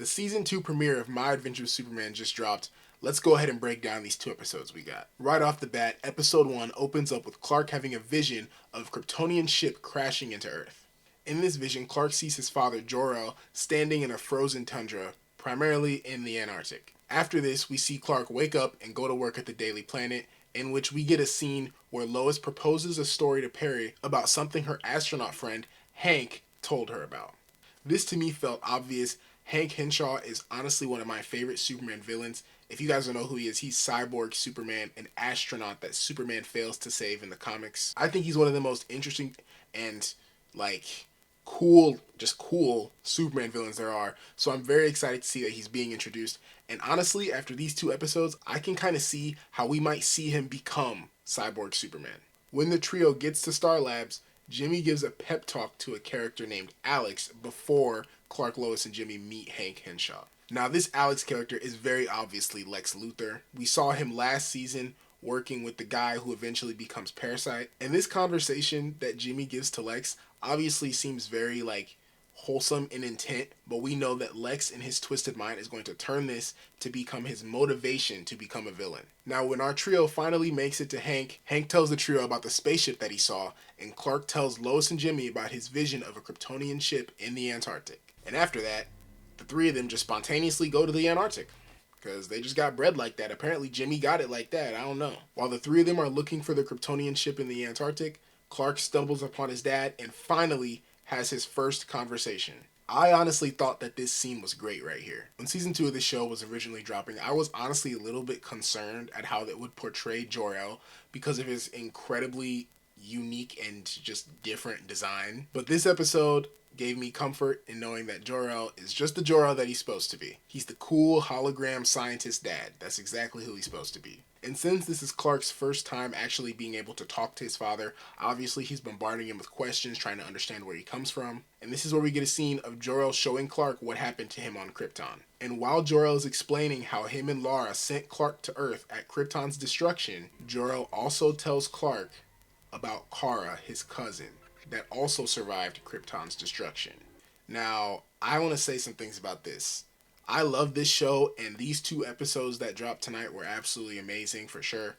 The season 2 premiere of My Adventure with Superman just dropped. Let's go ahead and break down these 2 episodes we got. Right off the bat, episode 1 opens up with Clark having a vision of a Kryptonian ship crashing into Earth. In this vision, Clark sees his father, Jor-El, standing in a frozen tundra, primarily in the Antarctic. After this, we see Clark wake up and go to work at the Daily Planet, in which we get a scene where Lois proposes a story to Perry about something her astronaut friend, Hank, told her about. This to me felt obvious. Hank Henshaw is honestly one of my favorite Superman villains. If you guys don't know who he is, he's Cyborg Superman, an astronaut that Superman fails to save in the comics. I think he's one of the most interesting and cool Superman villains there are. So I'm very excited to see that he's being introduced. And honestly, after these 2 episodes, I can kind of see how we might see him become Cyborg Superman. When the trio gets to Star Labs, Jimmy gives a pep talk to a character named Alex before Clark, Lois, and Jimmy meet Hank Henshaw. Now, this Alex character is very obviously Lex Luthor. We saw him last season working with the guy who eventually becomes Parasite. And this conversation that Jimmy gives to Lex obviously seems very wholesome in intent, but we know that Lex in his twisted mind is going to turn this to become his motivation to become a villain. Now, when our trio finally makes it to Hank, Hank tells the trio about the spaceship that he saw, and Clark tells Lois and Jimmy about his vision of a Kryptonian ship in the Antarctic. And after that, the 3 of them just spontaneously go to the Antarctic. Because they just got bred like that. Apparently Jimmy got it like that. I don't know. While the 3 of them are looking for the Kryptonian ship in the Antarctic, Clark stumbles upon his dad and finally has his first conversation. I honestly thought that this scene was great right here. When season 2 of the show was originally dropping, I was honestly a little bit concerned at how it would portray Jor-El because of his incredibly unique and just different design. But this episode gave me comfort in knowing that Jor-El is just the Jor-El that he's supposed to be. He's the cool hologram scientist dad. That's exactly who he's supposed to be. And since this is Clark's first time actually being able to talk to his father, obviously he's bombarding him with questions, trying to understand where he comes from. And this is where we get a scene of Jor-El showing Clark what happened to him on Krypton. And while Jor-El is explaining how him and Lara sent Clark to Earth at Krypton's destruction, Jor-El also tells Clark about Kara, his cousin, that also survived Krypton's destruction. Now, I want to say some things about this. I love this show, and these 2 episodes that dropped tonight were absolutely amazing for sure.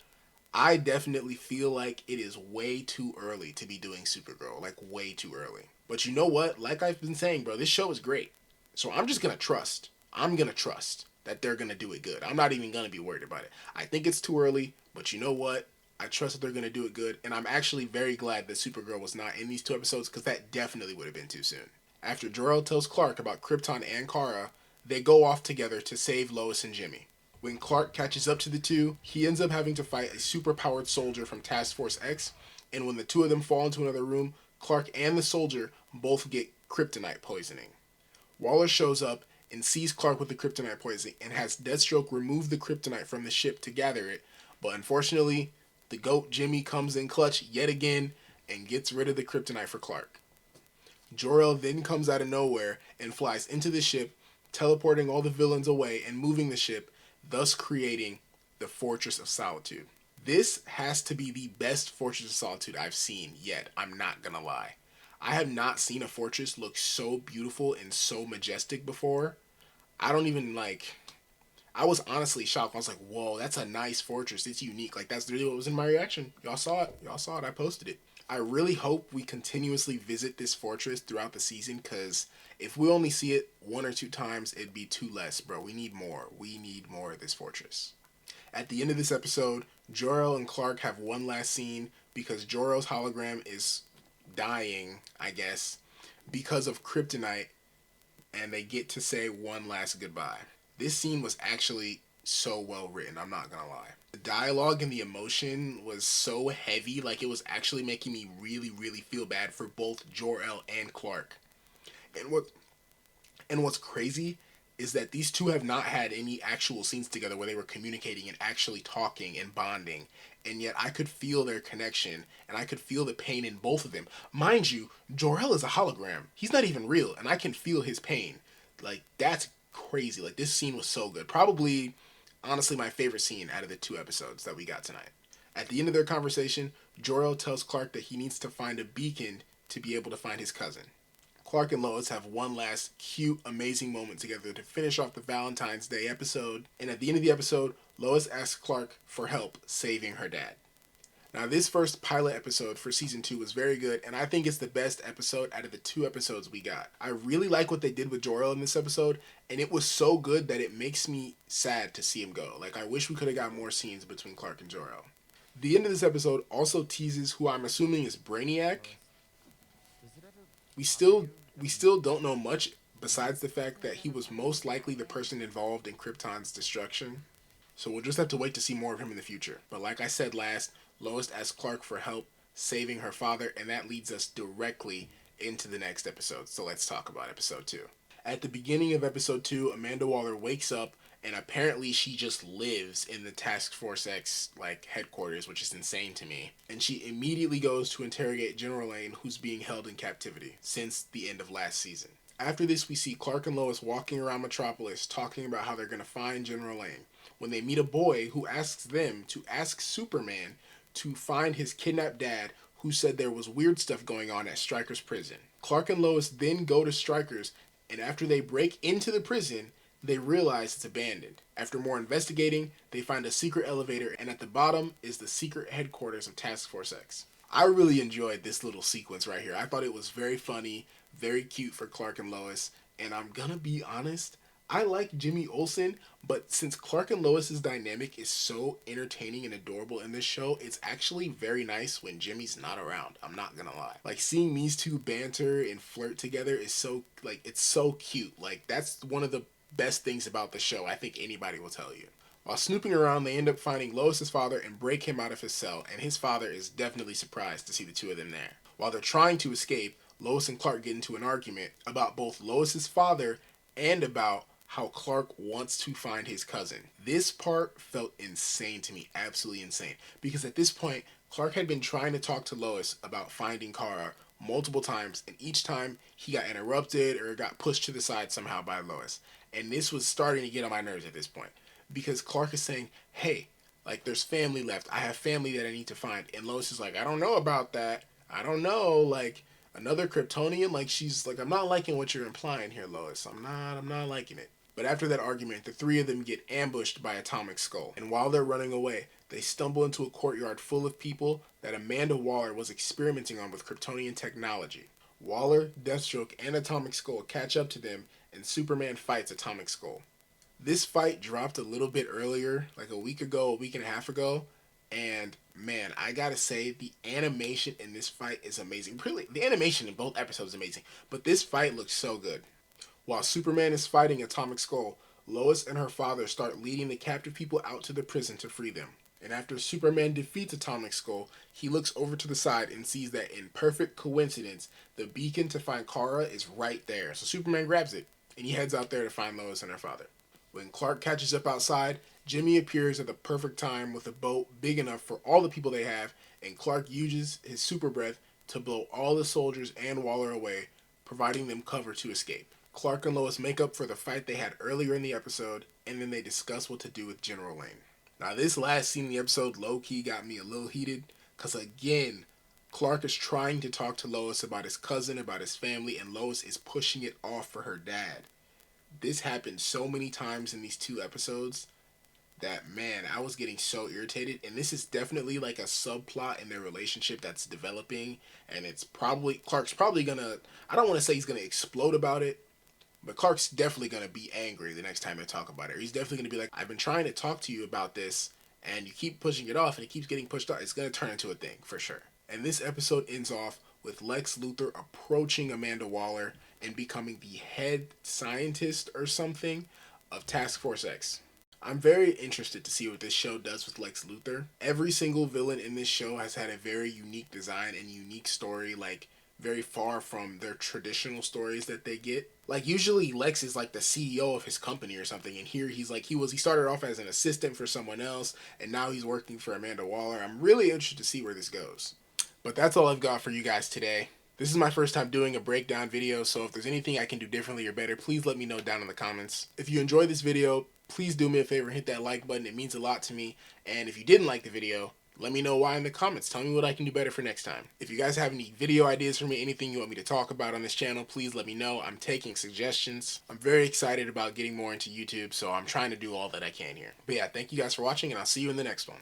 I definitely feel like it is way too early to be doing Supergirl, way too early. But you know what? Like I've been saying, bro, this show is great. So I'm just going to trust. I'm going to trust that they're going to do it good. I'm not even going to be worried about it. I think it's too early, but you know what? I trust that they're going to do it good, and I'm actually very glad that Supergirl was not in these 2 episodes because that definitely would have been too soon. After Jor-El tells Clark about Krypton and Kara, they go off together to save Lois and Jimmy. When Clark catches up to the 2, he ends up having to fight a superpowered soldier from Task Force X, and when the 2 of them fall into another room, Clark and the soldier both get kryptonite poisoning. Waller shows up and sees Clark with the kryptonite poisoning and has Deathstroke remove the kryptonite from the ship to gather it, but unfortunately, the GOAT Jimmy comes in clutch yet again and gets rid of the kryptonite for Clark. Jor-El then comes out of nowhere and flies into the ship, teleporting all the villains away and moving the ship, thus creating the Fortress of Solitude. This has to be the best Fortress of Solitude I've seen yet, I'm not gonna lie. I have not seen a fortress look so beautiful and so majestic before. I was honestly shocked. I was like, whoa, that's a nice fortress. It's unique. That's really what was in my reaction. Y'all saw it. I posted it. I really hope we continuously visit this fortress throughout the season, because if we only see it 1 or 2 times, it'd be too less, bro. We need more. We need more of this fortress. At the end of this episode, Jor-El and Clark have one last scene because Jor-El's hologram is dying, I guess, because of kryptonite, and they get to say one last goodbye. This scene was actually so well written, I'm not gonna lie. The dialogue and the emotion was so heavy, it was actually making me really, really feel bad for both Jor-El and Clark. And what's crazy is that these 2 have not had any actual scenes together where they were communicating and actually talking and bonding, and yet I could feel their connection, and I could feel the pain in both of them. Mind you, Jor-El is a hologram. He's not even real, and I can feel his pain. That's crazy. This scene was so good. Probably, honestly, my favorite scene out of the 2 episodes that we got tonight. At the end of their conversation, Jor-El tells Clark that he needs to find a beacon to be able to find his cousin. Clark and Lois have one last cute, amazing moment together to finish off the Valentine's Day episode. And at the end of the episode, Lois asks Clark for help saving her dad. Now, this first pilot episode for season 2 was very good, and I think it's the best episode out of the 2 episodes we got. I really like what they did with Jor-El in this episode, and it was so good that it makes me sad to see him go. Like, I wish we could have got more scenes between Clark and Jor-El. The end of this episode also teases who I'm assuming is Brainiac. We still don't know much besides the fact that he was most likely the person involved in Krypton's destruction. So we'll just have to wait to see more of him in the future. But like I said last, Lois asks Clark for help saving her father, and that leads us directly into the next episode. So let's talk about episode 2. At the beginning of episode 2, Amanda Waller wakes up, and apparently she just lives in the Task Force X headquarters, which is insane to me. And she immediately goes to interrogate General Lane, who's being held in captivity since the end of last season. After this, we see Clark and Lois walking around Metropolis talking about how they're going to find General Lane, when they meet a boy who asks them to ask Superman to find his kidnapped dad, who said there was weird stuff going on at Stryker's prison. Clark and Lois then go to Stryker's, and after they break into the prison, they realize it's abandoned. After more investigating, they find a secret elevator, and at the bottom is the secret headquarters of Task Force X. I really enjoyed this little sequence right here. I thought it was very funny, very cute for Clark and Lois, and I'm gonna be honest, I like Jimmy Olsen, but since Clark and Lois's dynamic is so entertaining and adorable in this show, it's actually very nice when Jimmy's not around. I'm not gonna lie. Like, seeing these two banter and flirt together is so, it's so cute. Like, that's one of the best things about the show, I think anybody will tell you. While snooping around, they end up finding Lois's father and break him out of his cell, and his father is definitely surprised to see the two of them there. While they're trying to escape, Lois and Clark get into an argument about both Lois's father and about how Clark wants to find his cousin. This part felt insane to me, absolutely insane, because at this point, Clark had been trying to talk to Lois about finding Kara multiple times, and each time he got interrupted or got pushed to the side somehow by Lois. And this was starting to get on my nerves at this point, because Clark is saying, hey, there's family left. I have family that I need to find. And Lois is like, I don't know about that. I don't know, another Kryptonian? She's like, I'm not liking what you're implying here, Lois. I'm not liking it. But after that argument, the three of them get ambushed by Atomic Skull. And while they're running away, they stumble into a courtyard full of people that Amanda Waller was experimenting on with Kryptonian technology. Waller, Deathstroke, and Atomic Skull catch up to them, and Superman fights Atomic Skull. This fight dropped a little bit earlier, a week and a half ago, and man, I gotta say, the animation in this fight is amazing. Really, the animation in both episodes is amazing, but this fight looks so good. While Superman is fighting Atomic Skull, Lois and her father start leading the captive people out to the prison to free them. And after Superman defeats Atomic Skull, he looks over to the side and sees that in perfect coincidence, the beacon to find Kara is right there. So Superman grabs it, and he heads out there to find Lois and her father. When Clark catches up outside, Jimmy appears at the perfect time with a boat big enough for all the people they have, and Clark uses his super breath to blow all the soldiers and Waller away, providing them cover to escape. Clark and Lois make up for the fight they had earlier in the episode, and then they discuss what to do with General Lane. Now, this last scene in the episode low-key got me a little heated, because again, Clark is trying to talk to Lois about his cousin, about his family, and Lois is pushing it off for her dad. This happened so many times in these 2 episodes that, man, I was getting so irritated, and this is definitely a subplot in their relationship that's developing, and Clark's probably gonna, I don't want to say he's gonna explode about it, but Clark's definitely going to be angry the next time they talk about it. He's definitely going to be like, I've been trying to talk to you about this, and you keep pushing it off, and it keeps getting pushed off. It's going to turn into a thing, for sure. And this episode ends off with Lex Luthor approaching Amanda Waller and becoming the head scientist or something of Task Force X. I'm very interested to see what this show does with Lex Luthor. Every single villain in this show has had a very unique design and unique story, very far from their traditional stories that they get. Usually Lex is the CEO of his company or something, and here he started off as an assistant for someone else, and now he's working for Amanda Waller. I'm really interested to see where this goes. But that's all I've got for you guys today. This is my first time doing a breakdown video, so if there's anything I can do differently or better, please let me know down in the comments. If you enjoyed this video, please do me a favor and hit that like button. It means a lot to me. And if you didn't like the video, Let me know why in the comments. Tell me what I can do better for next time. If you guys have any video ideas for me, anything you want me to talk about on this channel, please let me know. I'm taking suggestions. I'm very excited about getting more into YouTube, so I'm trying to do all that I can here. But yeah, thank you guys for watching, and I'll see you in the next one.